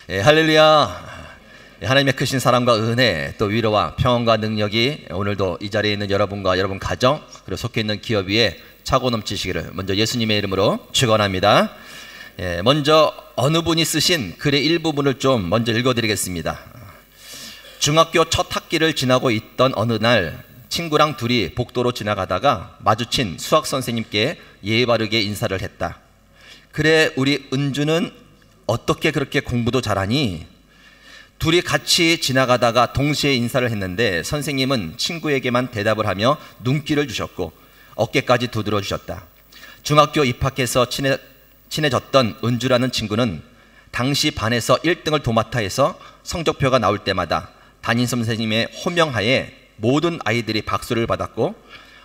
할렐루야. 하나님의 크신 사랑과 은혜, 또 위로와 평안과 능력이 오늘도 이 자리에 있는 여러분과 여러분 가정, 그리고 속해 있는 기업 위에 차고 넘치시기를 먼저 예수님의 이름으로 축원합니다. 먼저 어느 분이 쓰신 글의 일부분을 좀 먼저 읽어드리겠습니다. 중학교 첫 학기를 지나고 있던 어느 날 친구랑 둘이 복도로 지나가다가 마주친 수학 선생님께 예의 바르게 인사를 했다. 그래, 우리 은주는 어떻게 그렇게 공부도 잘하니? 둘이 같이 지나가다가 동시에 인사를 했는데 선생님은 친구에게만 대답을 하며 눈길을 주셨고 어깨까지 두드려 주셨다. 중학교 입학해서 친해졌던 은주라는 친구는 당시 반에서 1등을 도맡아 해서 성적표가 나올 때마다 담임 선생님의 호명하에 모든 아이들이 박수를 받았고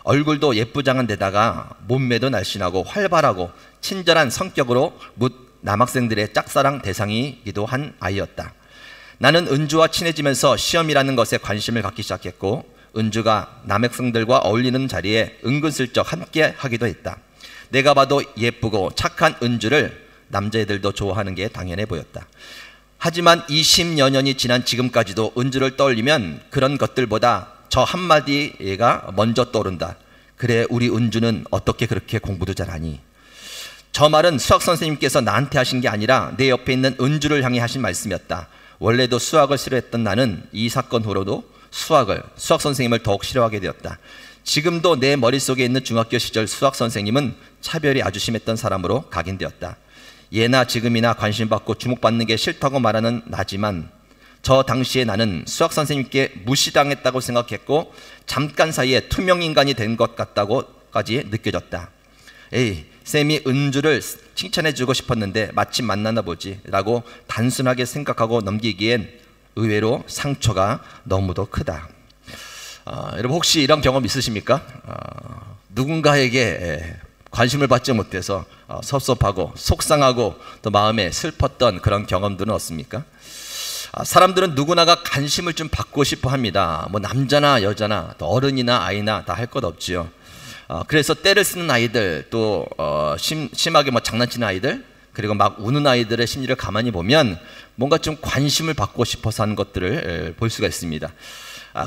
얼굴도 예쁘장한 데다가 몸매도 날씬하고 활발하고 친절한 성격으로 묻 남학생들의 짝사랑 대상이기도 한 아이였다. 나는 은주와 친해지면서 시험이라는 것에 관심을 갖기 시작했고 은주가 남학생들과 어울리는 자리에 은근슬쩍 함께 하기도 했다. 내가 봐도 예쁘고 착한 은주를 남자애들도 좋아하는 게 당연해 보였다. 하지만 20여 년이 지난 지금까지도 은주를 떠올리면 그런 것들보다 저 한마디가 먼저 떠오른다. 그래, 우리 은주는 어떻게 그렇게 공부도 잘하니? 저 말은 수학 선생님께서 나한테 하신 게 아니라 내 옆에 있는 은주를 향해 하신 말씀이었다. 원래도 수학을 싫어했던 나는 이 사건 후로도 수학 선생님을 더욱 싫어하게 되었다. 지금도 내 머릿속에 있는 중학교 시절 수학 선생님은 차별이 아주 심했던 사람으로 각인되었다. 예나 지금이나 관심받고 주목받는 게 싫다고 말하는 나지만 저 당시에 나는 수학 선생님께 무시당했다고 생각했고 잠깐 사이에 투명인간이 된 것 같다고까지 느껴졌다. 에이, 쌤이 은주를 칭찬해주고 싶었는데 마침 만나나 보지 라고 단순하게 생각하고 넘기기엔 의외로 상처가 너무도 크다. 여러분 혹시 이런 경험 있으십니까? 누군가에게 관심을 받지 못해서 섭섭하고 속상하고 또 마음에 슬펐던 그런 경험들은 없습니까? 사람들은 누구나가 관심을 좀 받고 싶어 합니다. 뭐 남자나 여자나 또 어른이나 아이나 다 할 것 없지요. 그래서 때를 쓰는 아이들, 또 심하게 뭐 장난치는 아이들, 그리고 막 우는 아이들의 심리를 가만히 보면 뭔가 좀 관심을 받고 싶어서 하는 것들을 볼 수가 있습니다.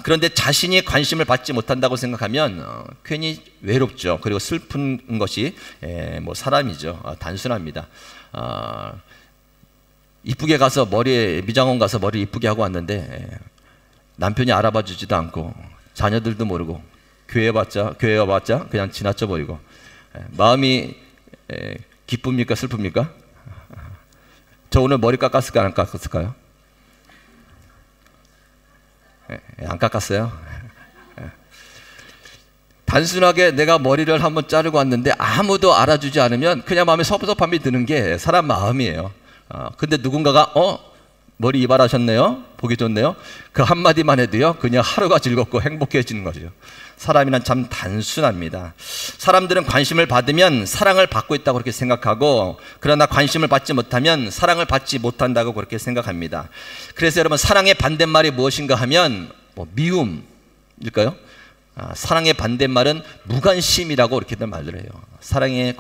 그런데 자신이 관심을 받지 못한다고 생각하면 괜히 외롭죠. 그리고 슬픈 것이 뭐 사람이죠. 단순합니다. 이쁘게 가서 미장원 가서 머리 이쁘게 하고 왔는데 남편이 알아봐 주지도 않고 자녀들도 모르고 교회 와봤자 그냥 지나쳐 버리고 마음이 기쁩니까 슬픕니까? 저 오늘 머리 깎았을까 안 깎았을까요? 안 깎았어요. 단순하게 내가 머리를 한번 자르고 왔는데 아무도 알아주지 않으면 그냥 마음에 섭섭함이 드는 게 사람 마음이에요. 근데 누군가가 머리 이발하셨네요, 보기 좋네요, 그 한마디만 해도요 그냥 하루가 즐겁고 행복해지는 거죠. 사람이란 참 단순합니다. 사람들은 관심을 받으면 사랑을 받고 있다고 그렇게 생각하고, 그러나 관심을 받지 못하면 사랑을 받지 못한다고 그렇게 생각합니다. 그래서 여러분, 사랑의 반대말이 무엇인가 하면 미움일까요? 사랑의 반대말은 무관심이라고 이렇게들 말을 해요. 사랑의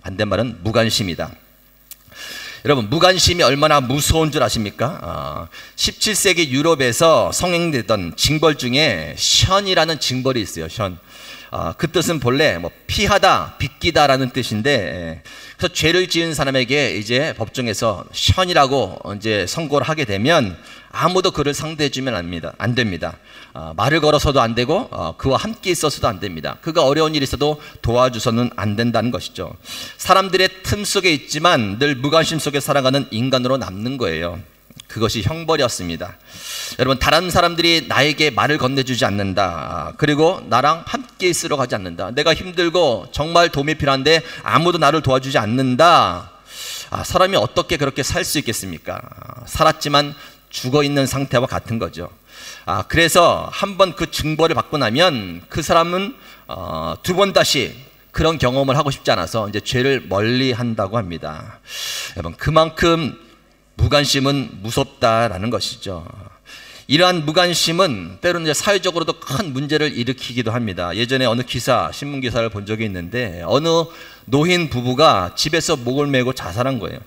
반대말은 무관심이다. 여러분, 무관심이 얼마나 무서운 줄 아십니까? 17세기 유럽에서 성행되던 징벌 중에 션이라는 징벌이 있어요. 션. 그 뜻은 본래 피하다, 비끼다라는 뜻인데, 그래서 죄를 지은 사람에게 이제 법정에서 션이라고 이제 선고를 하게 되면 아무도 그를 상대해주면 안 됩니다. 말을 걸어서도 안 되고 그와 함께 있어서도 안 됩니다. 그가 어려운 일이 있어도 도와줘서는 안 된다는 것이죠. 사람들의 틈 속에 있지만 늘 무관심 속에 살아가는 인간으로 남는 거예요. 그것이 형벌이었습니다. 여러분, 다른 사람들이 나에게 말을 건네주지 않는다, 그리고 나랑 함께 있으러 가지 않는다, 내가 힘들고 정말 도움이 필요한데 아무도 나를 도와주지 않는다, 사람이 어떻게 그렇게 살 수 있겠습니까? 살았지만 죽어있는 상태와 같은 거죠. 그래서 한번 그 징벌을 받고 나면 그 사람은 두 번 다시 그런 경험을 하고 싶지 않아서 이제 죄를 멀리 한다고 합니다. 여러분, 그만큼 무관심은 무섭다라는 것이죠. 이러한 무관심은 때로는 이제 사회적으로도 큰 문제를 일으키기도 합니다. 예전에 어느 신문 기사를 본 적이 있는데 어느 노인 부부가 집에서 목을 메고 자살한 거예요.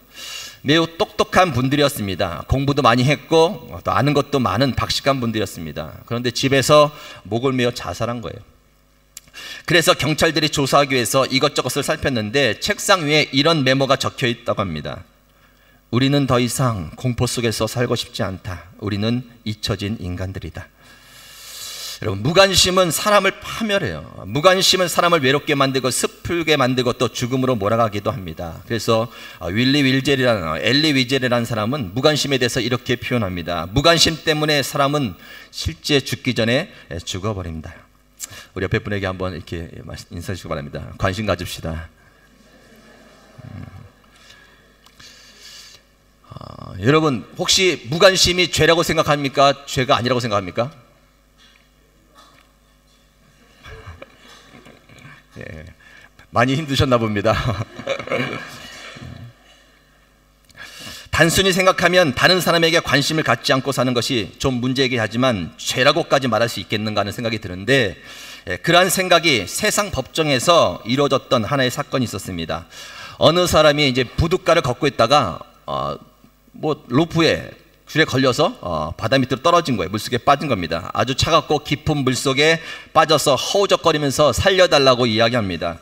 매우 똑똑한 똑똑한 분들이었습니다. 공부도 많이 했고 또 아는 것도 많은 박식한 분들이었습니다. 그런데 집에서 목을 메어 자살한 거예요. 그래서 경찰들이 조사하기 위해서 이것저것을 살폈는데 책상 위에 이런 메모가 적혀 있다고 합니다. 우리는 더 이상 공포 속에서 살고 싶지 않다. 우리는 잊혀진 인간들이다. 여러분, 무관심은 사람을 파멸해요. 무관심은 사람을 외롭게 만들고 습풀게 만들고 또 죽음으로 몰아가기도 합니다. 그래서 엘리 위젤이라는 사람은 무관심에 대해서 이렇게 표현합니다. 무관심 때문에 사람은 실제 죽기 전에 죽어버립니다. 우리 옆에 분에게 한번 이렇게 인사해 주시기 바랍니다. 관심 가집시다. 여러분, 혹시 무관심이 죄라고 생각합니까? 죄가 아니라고 생각합니까? 예, 많이 힘드셨나 봅니다. 단순히 생각하면 다른 사람에게 관심을 갖지 않고 사는 것이 좀 문제이긴 하지만 죄라고까지 말할 수 있겠는가 하는 생각이 드는데, 그러한 생각이 세상 법정에서 이루어졌던 하나의 사건이 있었습니다. 어느 사람이 이제 부둣가를 걷고 있다가 로프에 줄에 걸려서 바다 밑으로 떨어진 거예요. 물속에 빠진 겁니다. 아주 차갑고 깊은 물속에 빠져서 허우적거리면서 살려달라고 이야기합니다.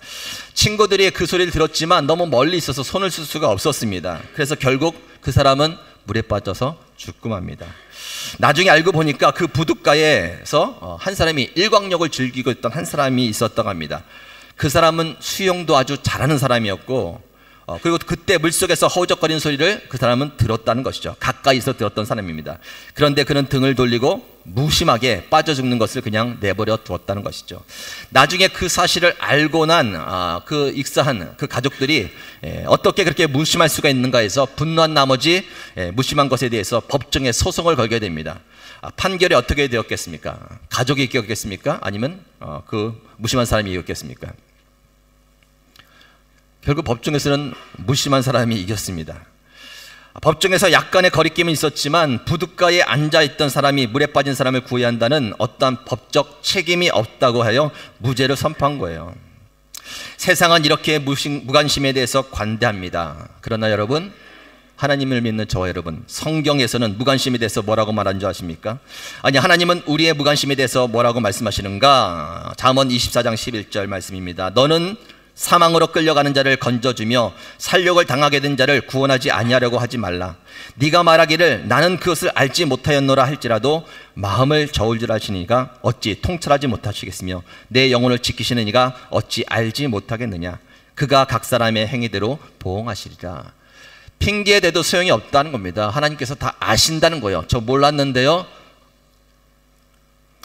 친구들이 그 소리를 들었지만 너무 멀리 있어서 손을 쓸 수가 없었습니다. 그래서 결국 그 사람은 물에 빠져서 죽고 맙니다. 나중에 알고 보니까 그 부둣가에서 한 사람이 일광욕을 즐기고 있던 한 사람이 있었다고 합니다. 그 사람은 수영도 아주 잘하는 사람이었고, 그리고 그때 물속에서 허우적거리는 소리를 그 사람은 들었다는 것이죠. 가까이서 들었던 사람입니다. 그런데 그는 등을 돌리고 무심하게 빠져 죽는 것을 그냥 내버려 두었다는 것이죠. 나중에 그 사실을 알고 난 그 익사한 그 가족들이 어떻게 그렇게 무심할 수가 있는가 해서 분노한 나머지 무심한 것에 대해서 법정에 소송을 걸게 됩니다. 판결이 어떻게 되었겠습니까? 가족이 이겼겠습니까? 아니면 그 무심한 사람이 이겼겠습니까? 결국 법정에서는 무심한 사람이 이겼습니다. 법정에서 약간의 거리낌은 있었지만 부둣가에 앉아있던 사람이 물에 빠진 사람을 구해야 한다는 어떠한 법적 책임이 없다고 하여 무죄를 선포한 거예요. 세상은 이렇게 무관심에 대해서 관대합니다. 그러나 여러분, 하나님을 믿는 저와 여러분, 성경에서는 무관심에 대해서 뭐라고 말하는 줄 아십니까? 아니, 하나님은 우리의 무관심에 대해서 뭐라고 말씀하시는가? 잠언 24장 11절 말씀입니다. 너는 사망으로 끌려가는 자를 건져주며 살욕을 당하게 된 자를 구원하지 아니하려고 하지 말라. 네가 말하기를 나는 그것을 알지 못하였노라 할지라도 마음을 저울 줄 아시니가 어찌 통찰하지 못하시겠으며 내 영혼을 지키시는 이가 어찌 알지 못하겠느냐. 그가 각 사람의 행위대로 보응하시리라. 핑계에 대도 소용이 없다는 겁니다. 하나님께서 다 아신다는 거예요. 저 몰랐는데요,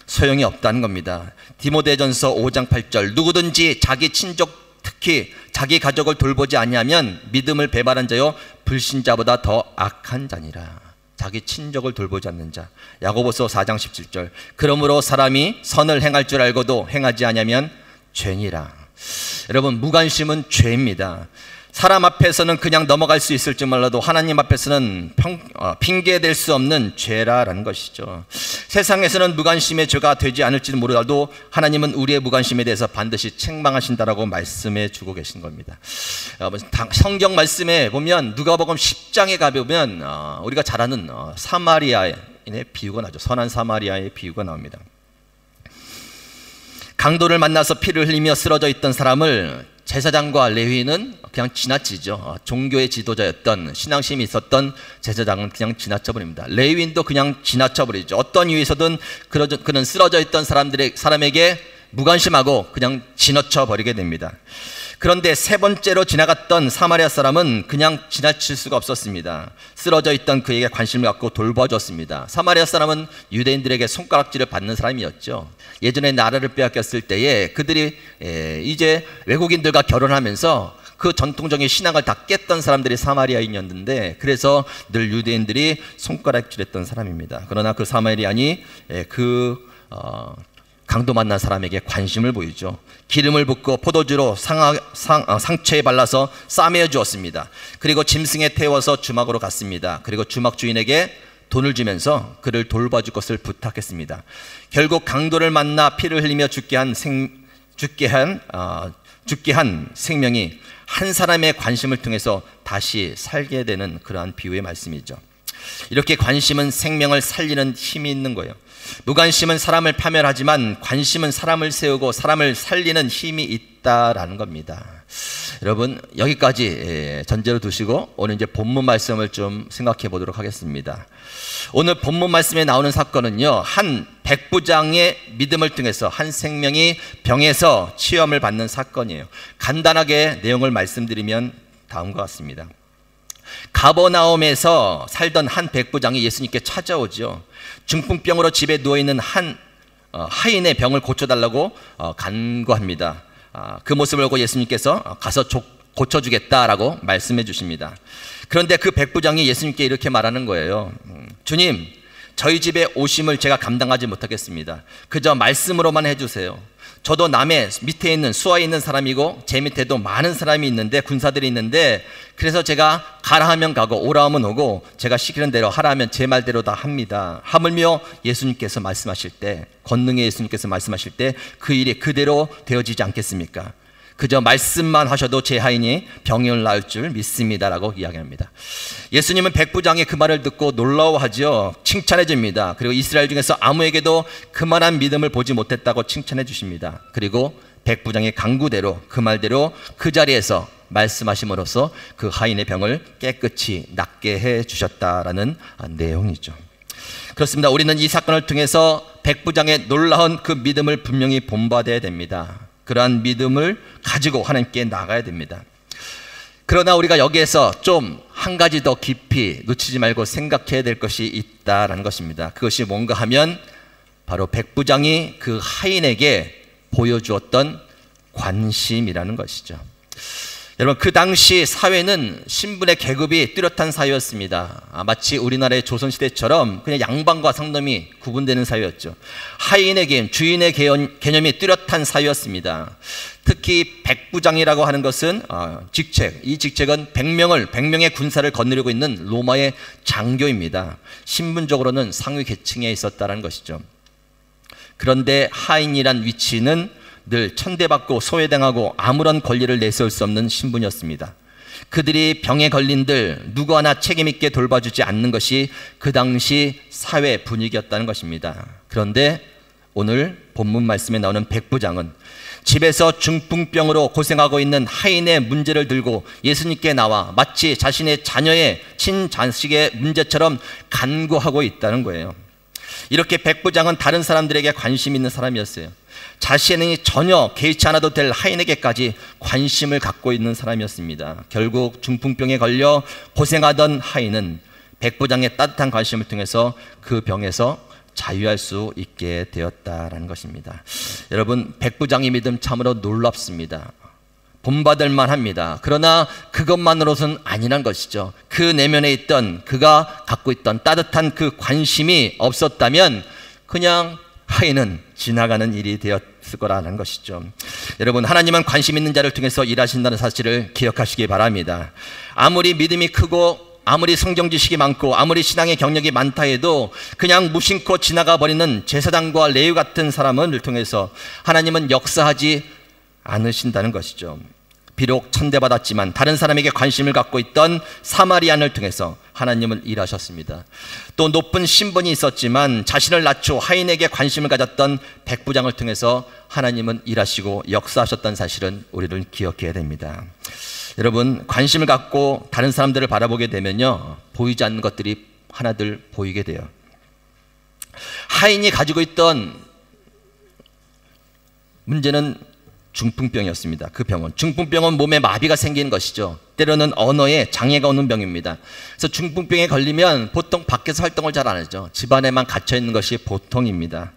소용이 없다는 겁니다. 디모데전서 5장 8절 누구든지 자기 친족 특히 자기 가족을 돌보지 아니하면 믿음을 배반한 자요 불신자보다 더 악한 자니라. 자기 친족을 돌보지 않는 자. 야고보서 4장 17절 그러므로 사람이 선을 행할 줄 알고도 행하지 아니하면 죄니라. 여러분, 무관심은 죄입니다. 사람 앞에서는 그냥 넘어갈 수 있을지 몰라도 하나님 앞에서는 핑계될 수 없는 죄라는 것이죠. 세상에서는 무관심의 죄가 되지 않을지도 모르더라도 하나님은 우리의 무관심에 대해서 반드시 책망하신다라고 말씀해 주고 계신 겁니다. 성경 말씀에 보면 누가복음 10장에 가보면 우리가 잘 아는 사마리아인의 비유가 나죠. 선한 사마리아의 비유가 나옵니다. 강도를 만나서 피를 흘리며 쓰러져 있던 사람을 제사장과 레위인은 그냥 지나치죠. 종교의 지도자였던, 신앙심이 있었던 제사장은 그냥 지나쳐버립니다. 레위인도 그냥 지나쳐버리죠. 어떤 이유에서든 그는 쓰러져 있던 사람에게 무관심하고 그냥 지나쳐버리게 됩니다. 그런데 세 번째로 지나갔던 사마리아 사람은 그냥 지나칠 수가 없었습니다. 쓰러져 있던 그에게 관심을 갖고 돌봐줬습니다. 사마리아 사람은 유대인들에게 손가락질을 받는 사람이었죠. 예전에 나라를 빼앗겼을 때에 그들이 이제 외국인들과 결혼하면서 그 전통적인 신앙을 다 깼던 사람들이 사마리아인이었는데, 그래서 늘 유대인들이 손가락질했던 사람입니다. 그러나 그 사마리아인이 강도 만난 사람에게 관심을 보이죠. 기름을 붓고 포도주로 상처에 발라서 싸매어 주었습니다. 그리고 짐승에 태워서 주막으로 갔습니다. 그리고 주막 주인에게 돈을 주면서 그를 돌봐줄 것을 부탁했습니다. 결국 강도를 만나 피를 흘리며 죽게 한 생명이 한 사람의 관심을 통해서 다시 살게 되는 그러한 비유의 말씀이죠. 이렇게 관심은 생명을 살리는 힘이 있는 거예요. 무관심은 사람을 파멸하지만 관심은 사람을 세우고 사람을 살리는 힘이 있다라는 겁니다. 여러분, 여기까지 전제로 두시고 오늘 이제 본문 말씀을 좀 생각해 보도록 하겠습니다. 오늘 본문 말씀에 나오는 사건은요, 한 백부장의 믿음을 통해서 한 생명이 병에서 치유함을 받는 사건이에요. 간단하게 내용을 말씀드리면 다음과 같습니다. 가버나움에서 살던 한 백부장이 예수님께 찾아오죠. 중풍병으로 집에 누워있는 한 하인의 병을 고쳐달라고 간구합니다. 그 모습을 보고 예수님께서 가서 고쳐주겠다라고 말씀해 주십니다. 그런데 그 백부장이 예수님께 이렇게 말하는 거예요. 주님, 저희 집에 오심을 제가 감당하지 못하겠습니다. 그저 말씀으로만 해주세요. 저도 남의 밑에 있는 수하에 있는 사람이고 제 밑에도 많은 사람이 있는데, 군사들이 있는데, 그래서 제가 가라 하면 가고 오라 하면 오고 제가 시키는 대로 하라 하면 제 말대로 다 합니다. 하물며 예수님께서 말씀하실 때, 권능의 예수님께서 말씀하실 때 그 일이 그대로 되어지지 않겠습니까? 그저 말씀만 하셔도 제 하인이 병을 나을 줄 믿습니다라고 이야기합니다. 예수님은 백부장의 그 말을 듣고 놀라워하죠. 칭찬해 줍니다. 그리고 이스라엘 중에서 아무에게도 그만한 믿음을 보지 못했다고 칭찬해 주십니다. 그리고 백부장의 강구대로 그 말대로 그 자리에서 말씀하심으로써 그 하인의 병을 깨끗이 낫게 해 주셨다라는 내용이죠. 그렇습니다. 우리는 이 사건을 통해서 백부장의 놀라운 그 믿음을 분명히 본받아야 됩니다. 그러한 믿음을 가지고 하나님께 나가야 됩니다. 그러나 우리가 여기에서 좀 한 가지 더 깊이 놓치지 말고 생각해야 될 것이 있다라는 것입니다. 그것이 뭔가 하면 바로 백부장이 그 하인에게 보여주었던 관심이라는 것이죠. 여러분, 그 당시 사회는 신분의 계급이 뚜렷한 사회였습니다. 마치 우리나라의 조선시대처럼 그냥 양반과 상놈이 구분되는 사회였죠. 하인의 개념, 주인의 개념이 뚜렷한 사회였습니다. 특히 백부장이라고 하는 것은 직책, 이 직책은 100명의 군사를 거느리고 있는 로마의 장교입니다. 신분적으로는 상위 계층에 있었다는 것이죠. 그런데 하인이란 위치는 늘 천대받고 소외당하고 아무런 권리를 내세울 수 없는 신분이었습니다. 그들이 병에 걸린들 누구 하나 책임있게 돌봐주지 않는 것이 그 당시 사회 분위기였다는 것입니다. 그런데 오늘 본문 말씀에 나오는 백부장은 집에서 중풍병으로 고생하고 있는 하인의 문제를 들고 예수님께 나와 마치 자신의 자녀의 친자식의 문제처럼 간구하고 있다는 거예요. 이렇게 백부장은 다른 사람들에게 관심 있는 사람이었어요. 자신이 전혀 개의치 않아도 될 하인에게까지 관심을 갖고 있는 사람이었습니다. 결국 중풍병에 걸려 고생하던 하인은 백부장의 따뜻한 관심을 통해서 그 병에서 자유할 수 있게 되었다라는 것입니다. 여러분, 백부장의 믿음 참으로 놀랍습니다. 본받을 만합니다. 그러나 그것만으로서는 아니란 것이죠. 그 내면에 있던, 그가 갖고 있던 따뜻한 그 관심이 없었다면 그냥 하인은 지나가는 일이 되었을 거라는 것이죠. 여러분, 하나님은 관심 있는 자를 통해서 일하신다는 사실을 기억하시기 바랍니다. 아무리 믿음이 크고 아무리 성경 지식이 많고 아무리 신앙의 경력이 많다 해도 그냥 무심코 지나가 버리는 제사장과 레위 같은 사람을 통해서 하나님은 역사하지 않으신다는 것이죠. 비록 천대받았지만 다른 사람에게 관심을 갖고 있던 사마리안을 통해서 하나님은 일하셨습니다. 또 높은 신분이 있었지만 자신을 낮추어 하인에게 관심을 가졌던 백부장을 통해서 하나님은 일하시고 역사하셨던 사실은 우리를 기억해야 됩니다. 여러분, 관심을 갖고 다른 사람들을 바라보게 되면요, 보이지 않는 것들이 하나둘 보이게 돼요. 하인이 가지고 있던 문제는 중풍병이었습니다. 그 병은, 중풍병은 몸에 마비가 생기는 것이죠. 때로는 언어에 장애가 오는 병입니다. 그래서 중풍병에 걸리면 보통 밖에서 활동을 잘 안 하죠. 집안에만 갇혀 있는 것이 보통입니다.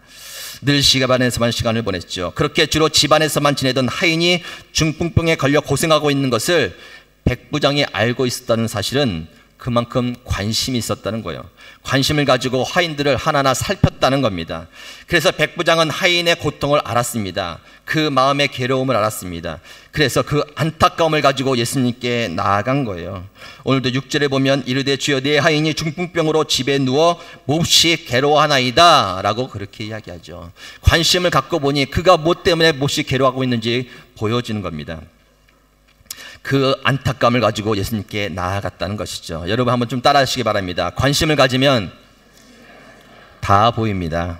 늘 집안에서만 시간을 보냈죠. 그렇게 주로 집안에서만 지내던 하인이 중풍병에 걸려 고생하고 있는 것을 백부장이 알고 있었다는 사실은 그만큼 관심이 있었다는 거예요. 관심을 가지고 하인들을 하나하나 살폈다는 겁니다. 그래서 백부장은 하인의 고통을 알았습니다. 그 마음의 괴로움을 알았습니다. 그래서 그 안타까움을 가지고 예수님께 나아간 거예요. 오늘도 6절에 보면 이르되 주여 내 하인이 중풍병으로 집에 누워 몹시 괴로워하나이다 라고 그렇게 이야기하죠. 관심을 갖고 보니 그가 뭐 때문에 몹시 괴로워하고 있는지 보여지는 겁니다. 그 안타까움을 가지고 예수님께 나아갔다는 것이죠. 여러분 한번 좀 따라하시기 바랍니다. 관심을 가지면 다 보입니다.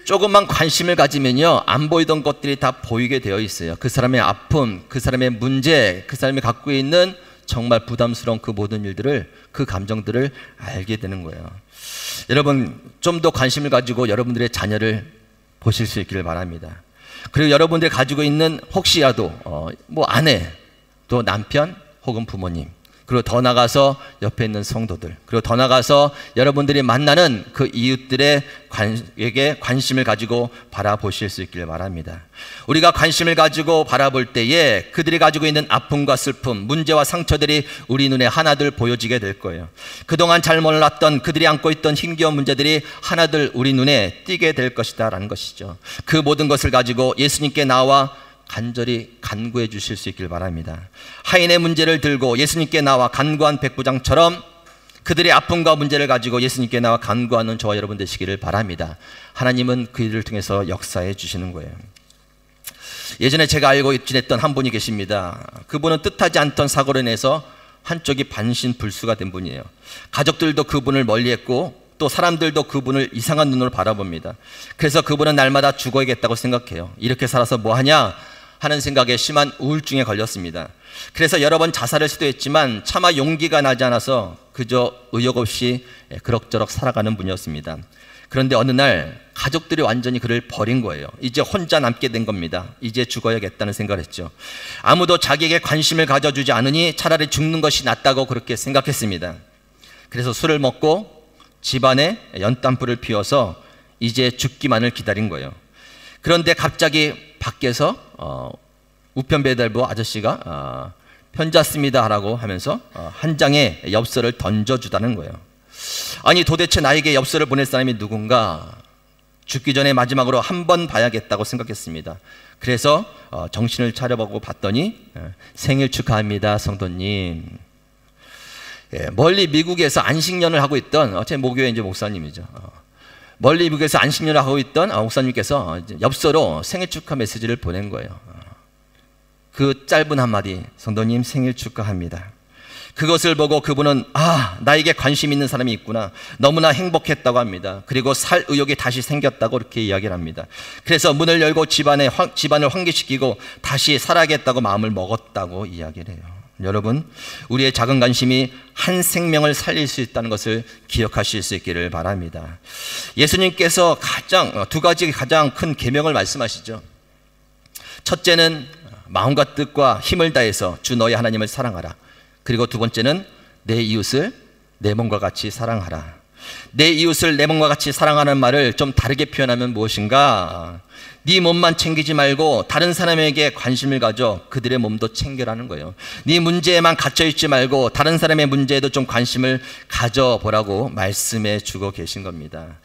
조금만 관심을 가지면요, 안 보이던 것들이 다 보이게 되어 있어요. 그 사람의 아픔, 그 사람의 문제, 그 사람이 갖고 있는 정말 부담스러운 그 모든 일들을, 그 감정들을 알게 되는 거예요. 여러분 좀 더 관심을 가지고 여러분들의 자녀를 보실 수 있기를 바랍니다. 그리고 여러분들이 가지고 있는 혹시라도 뭐 아내, 또 남편 혹은 부모님, 그리고 더 나가서 옆에 있는 성도들, 그리고 더 나가서 여러분들이 만나는 그 이웃들에게 관심을 가지고 바라보실 수 있기를 바랍니다. 우리가 관심을 가지고 바라볼 때에 그들이 가지고 있는 아픔과 슬픔, 문제와 상처들이 우리 눈에 하나둘 보여지게 될 거예요. 그동안 잘 몰랐던 그들이 안고 있던 힘겨운 문제들이 하나둘 우리 눈에 띄게 될 것이다 라는 것이죠. 그 모든 것을 가지고 예수님께 나와 간절히 간구해 주실 수 있길 바랍니다. 하인의 문제를 들고 예수님께 나와 간구한 백부장처럼 그들의 아픔과 문제를 가지고 예수님께 나와 간구하는 저와 여러분 되시기를 바랍니다. 하나님은 그 일을 통해서 역사해 주시는 거예요. 예전에 제가 알고 지냈던 한 분이 계십니다. 그분은 뜻하지 않던 사고로 인해서 한쪽이 반신불수가 된 분이에요. 가족들도 그분을 멀리했고 또 사람들도 그분을 이상한 눈으로 바라봅니다. 그래서 그분은 날마다 죽어야겠다고 생각해요. 이렇게 살아서 뭐하냐 하는 생각에 심한 우울증에 걸렸습니다. 그래서 여러 번 자살을 시도했지만 차마 용기가 나지 않아서 그저 의욕 없이 그럭저럭 살아가는 분이었습니다. 그런데 어느 날 가족들이 완전히 그를 버린 거예요. 이제 혼자 남게 된 겁니다. 이제 죽어야겠다는 생각을 했죠. 아무도 자기에게 관심을 가져주지 않으니 차라리 죽는 것이 낫다고 그렇게 생각했습니다. 그래서 술을 먹고 집안에 연탄불을 피워서 이제 죽기만을 기다린 거예요. 그런데 갑자기 밖에서 우편배달부 아저씨가 편지 왔습니다 하라고 하면서 한 장의 엽서를 던져주다는 거예요. 아니 도대체 나에게 엽서를 보낼 사람이 누군가, 죽기 전에 마지막으로 한 번 봐야겠다고 생각했습니다. 그래서 정신을 차려보고 봤더니 생일 축하합니다 성도님. 멀리 미국에서 안식년을 하고 있던 제 모교의 이제 목사님이죠. 멀리 미국에서 안식년을 하고 있던 목사님께서 엽서로 생일 축하 메시지를 보낸 거예요. 그 짧은 한마디, 성도님 생일 축하합니다. 그것을 보고 그분은 나에게 관심 있는 사람이 있구나, 너무나 행복했다고 합니다. 그리고 살 의욕이 다시 생겼다고 그렇게 이야기를 합니다. 그래서 문을 열고 집안을 환기시키고 다시 살아야겠다고 마음을 먹었다고 이야기를 해요. 여러분, 우리의 작은 관심이 한 생명을 살릴 수 있다는 것을 기억하실 수 있기를 바랍니다. 예수님께서 두 가지 가장 큰 계명을 말씀하시죠. 첫째는 마음과 뜻과 힘을 다해서 주 너희 하나님을 사랑하라. 그리고 두 번째는 내 이웃을 내 몸과 같이 사랑하라. 내 이웃을 내 몸과 같이 사랑하는 말을 좀 다르게 표현하면 무엇인가? 네 몸만 챙기지 말고 다른 사람에게 관심을 가져 그들의 몸도 챙겨라는 거예요. 네 문제에만 갇혀있지 말고 다른 사람의 문제에도 좀 관심을 가져보라고 말씀해 주고 계신 겁니다.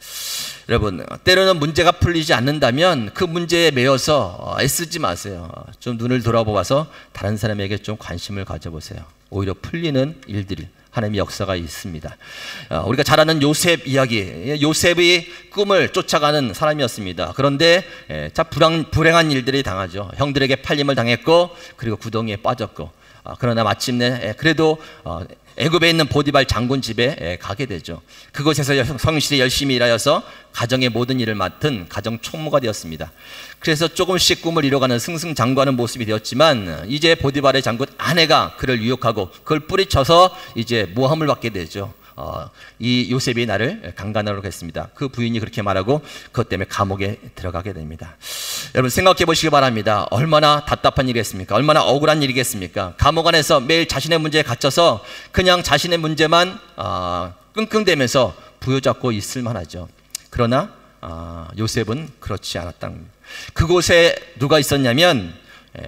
여러분, 때로는 문제가 풀리지 않는다면 그 문제에 매여서 애쓰지 마세요. 좀 눈을 돌아보아서 다른 사람에게 좀 관심을 가져보세요. 오히려 풀리는 일들이 하나님의 역사가 있습니다. 우리가 잘 아는 요셉 이야기, 요셉이 꿈을 쫓아가는 사람이었습니다. 그런데 불행한 일들이 당하죠. 형들에게 팔림을 당했고 그리고 구덩이에 빠졌고, 그러나 마침내 그래도 애굽에 있는 보디발 장군 집에 가게 되죠. 그곳에서 성실히 열심히 일하여서 가정의 모든 일을 맡은 가정 총무가 되었습니다. 그래서 조금씩 꿈을 이뤄가는 승승장구하는 모습이 되었지만 이제 보디발의 장군 아내가 그를 유혹하고 그걸 뿌리쳐서 이제 모함을 받게 되죠. 이 요셉이 나를 강간하려고 했습니다. 그 부인이 그렇게 말하고 그것 때문에 감옥에 들어가게 됩니다. 여러분 생각해 보시기 바랍니다. 얼마나 답답한 일이겠습니까? 얼마나 억울한 일이겠습니까? 감옥 안에서 매일 자신의 문제에 갇혀서 그냥 자신의 문제만 끙끙대면서 부여잡고 있을 만하죠. 그러나 요셉은 그렇지 않았다는 겁니다. 그곳에 누가 있었냐면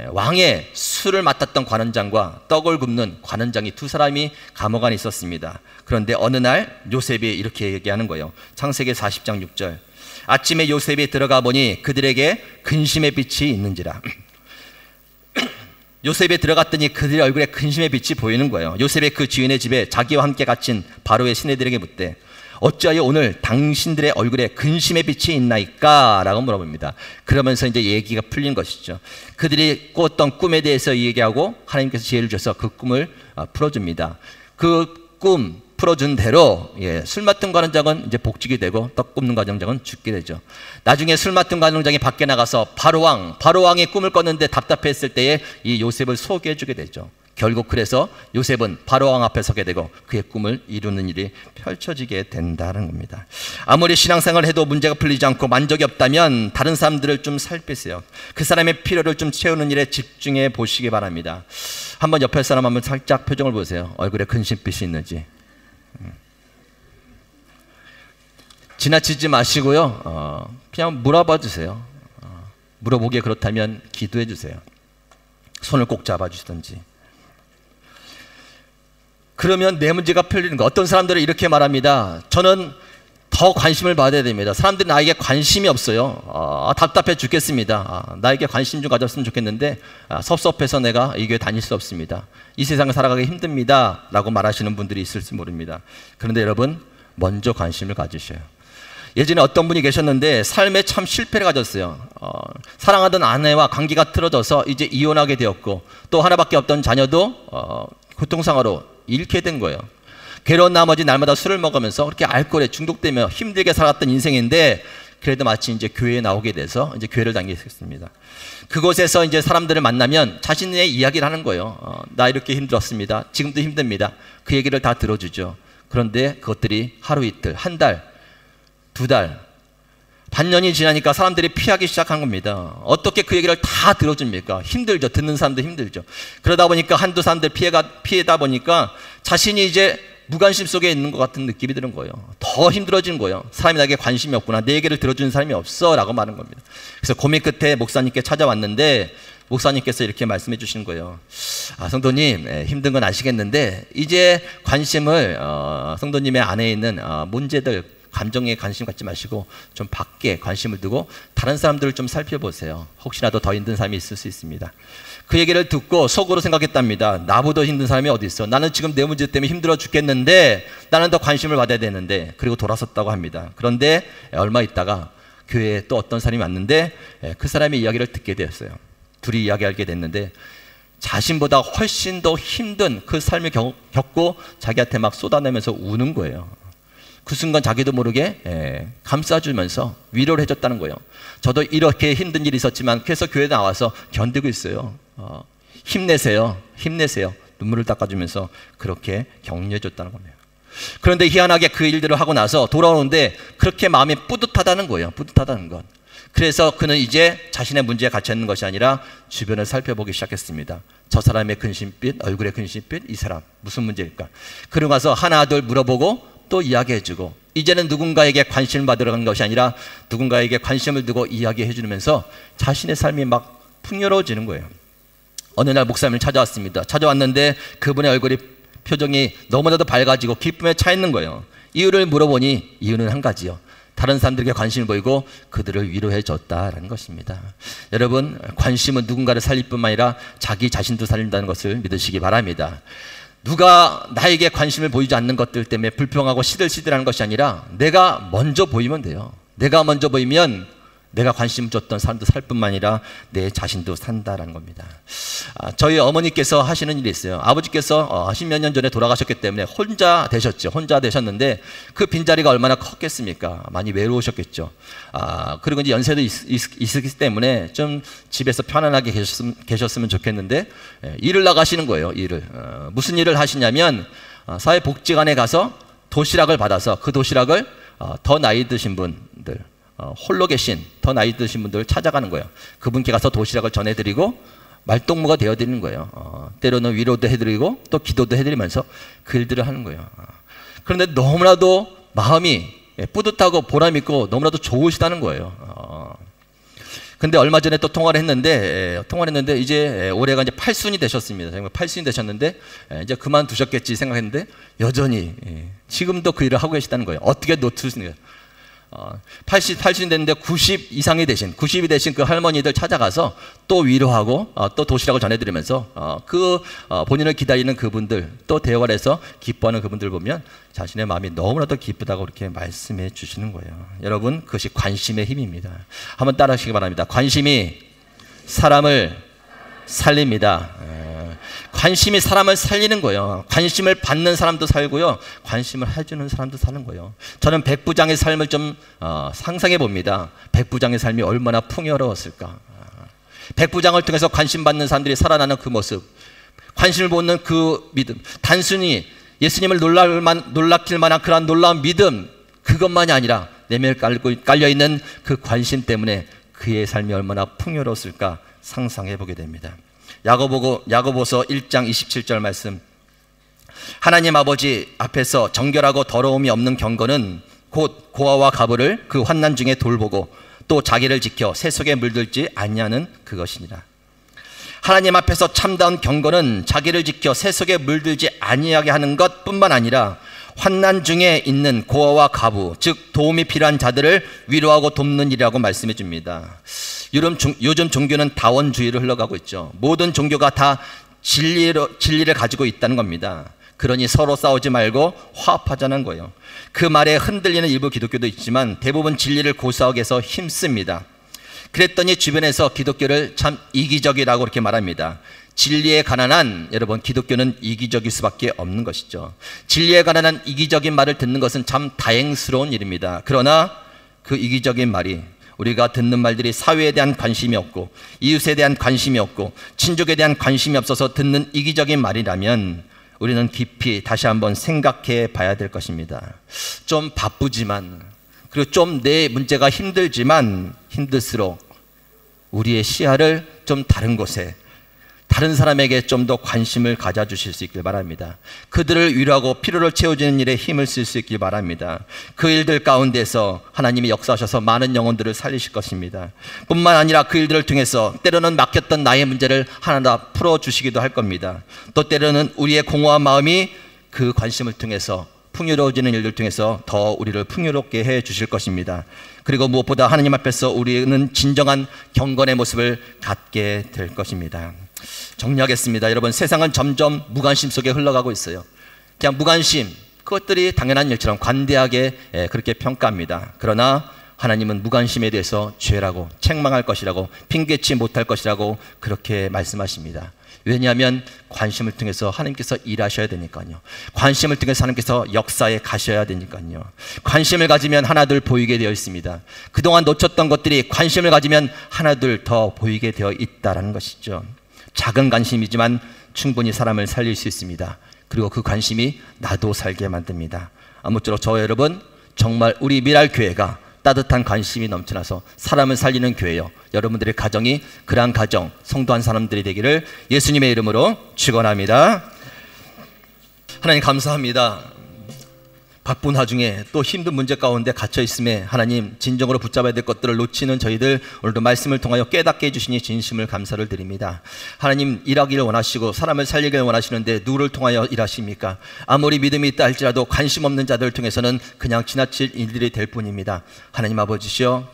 왕의 술을 맡았던 관원장과 떡을 굽는 관원장이 두 사람이 감옥 안에 있었습니다. 그런데 어느 날 요셉이 이렇게 얘기하는 거예요. 창세기 40장 6절. 아침에 요셉이 들어가 보니 그들에게 근심의 빛이 있는지라. 요셉에 들어갔더니 그들의 얼굴에 근심의 빛이 보이는 거예요. 요셉의 그 주인의 집에 자기와 함께 갇힌 바로의 시내들에게 묻되 어찌하여 오늘 당신들의 얼굴에 근심의 빛이 있나이까? 라고 물어봅니다. 그러면서 이제 얘기가 풀린 것이죠. 그들이 꿨던 꿈에 대해서 얘기하고 하나님께서 지혜를 주셔서 그 꿈을 풀어줍니다. 그 꿈 풀어준 대로 술 맡은 관원장은 이제 복직이 되고 떡 굽는 관원장은 죽게 되죠. 나중에 술 맡은 관원장이 밖에 나가서 바로왕의 꿈을 꿨는데 답답했을 때에 이 요셉을 소개해 주게 되죠. 결국 그래서 요셉은 바로왕 앞에 서게 되고 그의 꿈을 이루는 일이 펼쳐지게 된다는 겁니다. 아무리 신앙생활을 해도 문제가 풀리지 않고 만족이 없다면 다른 사람들을 좀 살피세요. 그 사람의 필요를 좀 채우는 일에 집중해 보시기 바랍니다. 한번 옆에 사람 한번 살짝 표정을 보세요. 얼굴에 근심빛이 있는지. 지나치지 마시고요. 그냥 물어봐 주세요. 물어보기에 그렇다면 기도해 주세요. 손을 꼭 잡아 주시든지. 그러면 내 문제가 풀리는 거. 어떤 사람들은 이렇게 말합니다. 저는 더 관심을 받아야 됩니다. 사람들이 나에게 관심이 없어요. 답답해 죽겠습니다. 나에게 관심 좀 가졌으면 좋겠는데 섭섭해서 내가 이 교회 다닐 수 없습니다. 이 세상을 살아가기 힘듭니다 라고 말하시는 분들이 있을지 모릅니다. 그런데 여러분, 먼저 관심을 가지셔요. 예전에 어떤 분이 계셨는데 삶에 참 실패를 가졌어요. 사랑하던 아내와 관계가 틀어져서 이제 이혼하게 되었고 또 하나밖에 없던 자녀도 교통사고로 잃게 된 거예요. 괴로운 나머지 날마다 술을 먹으면서 그렇게 알코올에 중독되며 힘들게 살았던 인생인데 그래도 마치 이제 교회에 나오게 돼서 이제 교회를 다니게 됐습니다. 그곳에서 이제 사람들을 만나면 자신의 이야기를 하는 거예요. 나 이렇게 힘들었습니다. 지금도 힘듭니다. 그 얘기를 다 들어주죠. 그런데 그것들이 하루 이틀, 한 달, 두 달, 반년이 지나니까 사람들이 피하기 시작한 겁니다. 어떻게 그 얘기를 다 들어줍니까? 힘들죠. 듣는 사람도 힘들죠. 그러다 보니까 한두 사람들 피해다 보니까 자신이 이제 무관심 속에 있는 것 같은 느낌이 드는 거예요. 더 힘들어지는 거예요. 사람이 나에게 관심이 없구나. 내 얘기를 들어주는 사람이 없어 라고 말하는 겁니다. 그래서 고민 끝에 목사님께 찾아왔는데 목사님께서 이렇게 말씀해 주시는 거예요. 성도님, 힘든 건 아시겠는데 이제 관심을 성도님의 안에 있는 문제들, 감정에 관심 갖지 마시고 좀 밖에 관심을 두고 다른 사람들을 좀 살펴보세요. 혹시라도 더 힘든 사람이 있을 수 있습니다. 그 얘기를 듣고 속으로 생각했답니다. 나보다 힘든 사람이 어디 있어? 나는 지금 내 문제 때문에 힘들어 죽겠는데 나는 더 관심을 받아야 되는데. 그리고 돌아섰다고 합니다. 그런데 얼마 있다가 교회에 또 어떤 사람이 왔는데 그 사람의 이야기를 듣게 되었어요. 둘이 이야기하게 됐는데 자신보다 훨씬 더 힘든 그 삶을 겪고 자기한테 막 쏟아내면서 우는 거예요. 그 순간 자기도 모르게 감싸주면서 위로를 해줬다는 거예요. 저도 이렇게 힘든 일이 있었지만 그래서 교회에 나와서 견디고 있어요. 힘내세요. 힘내세요. 눈물을 닦아주면서 그렇게 격려해줬다는 겁니다. 그런데 희한하게 그 일들을 하고 나서 돌아오는데 그렇게 마음이 뿌듯하다는 거예요. 뿌듯하다는 것. 그래서 그는 이제 자신의 문제에 갇혀있는 것이 아니라 주변을 살펴보기 시작했습니다. 저 사람의 근심빛, 얼굴의 근심빛, 이 사람 무슨 문제일까? 그러고 가서 하나 둘 물어보고 또 이야기해주고 이제는 누군가에게 관심을 받으러 간 것이 아니라 누군가에게 관심을 두고 이야기해 주면서 자신의 삶이 막 풍요로워지는 거예요. 어느 날 목사님을 찾아왔습니다. 찾아왔는데 그분의 얼굴이 표정이 너무나도 밝아지고 기쁨에 차 있는 거예요. 이유를 물어보니 이유는 한 가지요. 다른 사람들에게 관심을 보이고 그들을 위로해 줬다라는 것입니다. 여러분, 관심은 누군가를 살릴 뿐만 아니라 자기 자신도 살린다는 것을 믿으시기 바랍니다. 누가 나에게 관심을 보이지 않는 것들 때문에 불평하고 시들시들하는 것이 아니라 내가 먼저 보이면 돼요. 내가 먼저 보이면 내가 관심 줬던 사람도 살 뿐만 아니라 내 자신도 산다라는 겁니다. 저희 어머니께서 하시는 일이 있어요. 아버지께서 10몇 년 전에 돌아가셨기 때문에 혼자 되셨죠. 혼자 되셨는데 그 빈자리가 얼마나 컸겠습니까? 많이 외로우셨겠죠. 그리고 이제 연세도 있었기 때문에 좀 집에서 편안하게 계셨으면 좋겠는데 일을 나가시는 거예요. 일을. 무슨 일을 하시냐면 사회복지관에 가서 도시락을 받아서 그 도시락을 더 나이 드신 분들, 홀로 계신 더 나이 드신 분들을 찾아가는 거예요. 그분께 가서 도시락을 전해드리고 말동무가 되어드리는 거예요. 때로는 위로도 해드리고 또 기도도 해드리면서 그 일들을 하는 거예요. 그런데 너무나도 마음이 뿌듯하고 보람있고 너무나도 좋으시다는 거예요. 근데 얼마 전에 또 통화를 했는데 이제 올해가 이제 8순이 되셨습니다. 8순이 되셨는데 이제 그만두셨겠지 생각했는데 여전히 지금도 그 일을 하고 계시다는 거예요. 어떻게 놓치시는 거예요? 80 됐는데 90 이상이 되신, 90이 되신 그 할머니들 찾아가서 또 위로하고 또 도시락을 전해드리면서 본인을 기다리는 그분들, 또 대화를 해서 기뻐하는 그분들 보면 자신의 마음이 너무나도 기쁘다고 그렇게 말씀해 주시는 거예요. 여러분, 그것이 관심의 힘입니다. 한번 따라 하시기 바랍니다. 관심이 사람을 살립니다. 관심이 사람을 살리는 거예요. 관심을 받는 사람도 살고요, 관심을 해주는 사람도 사는 거예요. 저는 백부장의 삶을 좀 상상해 봅니다. 백부장의 삶이 얼마나 풍요로웠을까. 백부장을 통해서 관심 받는 사람들이 살아나는 그 모습, 관심을 보는 그 믿음, 단순히 예수님을 놀라킬 만한 그러한 놀라운 믿음, 그것만이 아니라 내면에 깔려있는 그 관심 때문에 그의 삶이 얼마나 풍요로웠을까 상상해 보게 됩니다. 야고보서 1장 27절 말씀, 하나님 아버지 앞에서 정결하고 더러움이 없는 경건은 곧 고아와 가부를 그 환난 중에 돌보고 또 자기를 지켜 새 속에 물들지 아니하는 그것이니라. 하나님 앞에서 참다운 경건은 자기를 지켜 새 속에 물들지 아니하게 하는 것뿐만 아니라 환난 중에 있는 고아와 가부, 즉 도움이 필요한 자들을 위로하고 돕는 일이라고 말씀해 줍니다. 요즘 종교는 다원주의를 흘러가고 있죠. 모든 종교가 다 진리를 가지고 있다는 겁니다. 그러니 서로 싸우지 말고 화합하자는 거예요. 그 말에 흔들리는 일부 기독교도 있지만 대부분 진리를 고수하기 위해서 힘씁니다. 그랬더니 주변에서 기독교를 참 이기적이라고 그렇게 말합니다. 진리에 관한 한, 여러분, 기독교는 이기적일 수밖에 없는 것이죠. 진리에 관한 한 이기적인 말을 듣는 것은 참 다행스러운 일입니다. 그러나 그 이기적인 말이, 우리가 듣는 말들이 사회에 대한 관심이 없고 이웃에 대한 관심이 없고 친족에 대한 관심이 없어서 듣는 이기적인 말이라면 우리는 깊이 다시 한번 생각해 봐야 될 것입니다. 좀 바쁘지만, 그리고 좀 내 문제가 힘들수록 우리의 시야를 좀 다른 곳에, 다른 사람에게 좀 더 관심을 가져주실 수 있길 바랍니다. 그들을 위로하고 필요를 채워주는 일에 힘을 쓸 수 있길 바랍니다. 그 일들 가운데서 하나님이 역사하셔서 많은 영혼들을 살리실 것입니다. 뿐만 아니라 그 일들을 통해서 때로는 막혔던 나의 문제를 하나하나 풀어주시기도 할 겁니다. 또 때로는 우리의 공허한 마음이 그 관심을 통해서 풍요로워지는 일들 통해서 더 우리를 풍요롭게 해 주실 것입니다. 그리고 무엇보다 하나님 앞에서 우리는 진정한 경건의 모습을 갖게 될 것입니다. 정리하겠습니다. 여러분, 세상은 점점 무관심 속에 흘러가고 있어요. 그냥 무관심, 그것들이 당연한 일처럼 관대하게 그렇게 평가합니다. 그러나 하나님은 무관심에 대해서 죄라고, 책망할 것이라고, 핑계치 못할 것이라고 그렇게 말씀하십니다. 왜냐하면 관심을 통해서 하나님께서 일하셔야 되니까요. 관심을 통해서 하나님께서 역사에 가셔야 되니까요. 관심을 가지면 하나둘 보이게 되어 있습니다. 그동안 놓쳤던 것들이 관심을 가지면 하나둘 더 보이게 되어 있다는 것이죠. 작은 관심이지만 충분히 사람을 살릴 수 있습니다. 그리고 그 관심이 나도 살게 만듭니다. 아무쪼록 저와 여러분, 정말 우리 미랄교회가 따뜻한 관심이 넘쳐나서 사람을 살리는 교회요, 여러분들의 가정이 그러한 가정, 성도한 사람들이 되기를 예수님의 이름으로 축원합니다. 하나님 감사합니다. 바쁜 와중에 또 힘든 문제 가운데 갇혀 있음에 하나님, 진정으로 붙잡아야 될 것들을 놓치는 저희들 오늘도 말씀을 통하여 깨닫게 해주시니 진심을 감사를 드립니다. 하나님, 일하기를 원하시고 사람을 살리기를 원하시는데 누구를 통하여 일하십니까? 아무리 믿음이 있다 할지라도 관심 없는 자들을 통해서는 그냥 지나칠 일들이 될 뿐입니다. 하나님 아버지시여,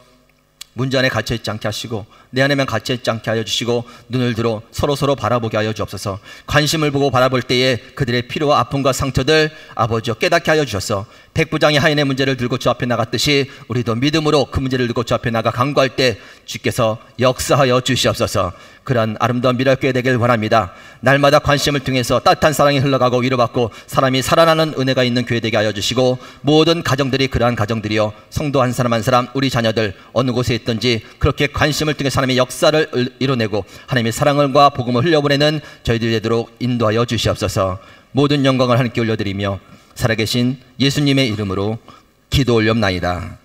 문제 안에 갇혀있지 않게 하시고 내 안에만 갇혀있지 않게 하여 주시고 눈을 들어 서로 바라보게 하여 주옵소서. 관심을 보고 바라볼 때에 그들의 피로와 아픔과 상처들 아버지여 깨닫게 하여 주셔서 백부장이 하인의 문제를 들고 주 앞에 나갔듯이 우리도 믿음으로 그 문제를 들고 주 앞에 나가 간구할 때 주께서 역사하여 주시옵소서. 그러한 아름다운 미랄교회 되길 원합니다. 날마다 관심을 통해서 따뜻한 사랑이 흘러가고 위로받고 사람이 살아나는 은혜가 있는 교회 되게 하여 주시고 모든 가정들이 그러한 가정들이요, 성도 한 사람 한 사람, 우리 자녀들 어느 곳에 있든지 그렇게 관심을 통해 하나님의 역사를 이뤄내고 하나님의 사랑과 복음을 흘려보내는 저희들이 되도록 인도하여 주시옵소서. 모든 영광을 하나님께 올려드리며 살아계신 예수님의 이름으로 기도 올렵나이다.